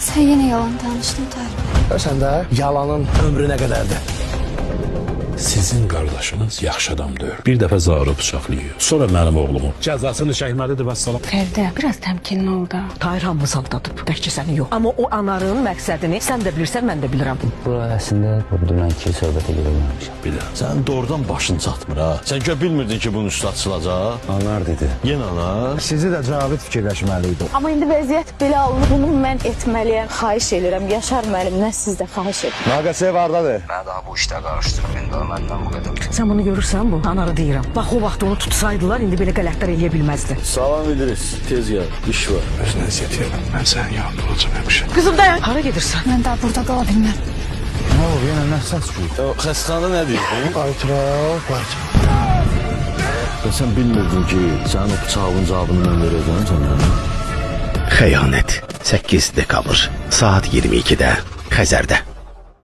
sus! Sen yine yalan danıştın Tahir. Sen de yalanın ömrü ne kadardı? Sizin qardaşınız yaxşı adam deyil. Bir dəfə zarı bıçaqlayıyor. Sonra mənim oğlumu. Cəzasını çəkməlidir vəssalam. Fərdə, biraz təmkinli ol da. Tahir hamımız aldatıb, təkcə səni yox. Amma o anarın məqsədini sən də bilirsən, mən də bilirəm. Bu əslində dünənki söhbətə girməmişəm. Bilirəm. Sən doğrudan başın çatmır ha. Sən gör bilmirdin ki bunun üstü açılacaq. Anar dedi. Yenə anar. Sizi de Cavid fikirləşməliydi. Amma indi vəziyyət belə alınır. Bunu mən etməliyəm. Xahiş edirəm. Yaşar müəllimdən siz də xahiş edin. Naqəsi vardadır. Mən daha bu işdə qarışdırmayın da məndən bu qədər. Sən bunu görürsən bu? Anarı deyirəm. Bax o vaxt onu tutsaydılar, indi belə qələtlər eləyə bilməzdi. Salam İdris. Tez gəl. İş var. Özünə əziyyət vermə. Mən sənin yanında olacam həmişə. Qızım dayan. Hara gedirsən? Ben daha burada qala bilməm. Ne oldu yine ne ses bu? Xəstəxanada nə deyirdin? Aytıraq. Sən bilmirdin ki, sənin o bıçağın cavabını mən verəcəm sənə. Xəyanət 8 dekabr saat 22-də Xəzərdə.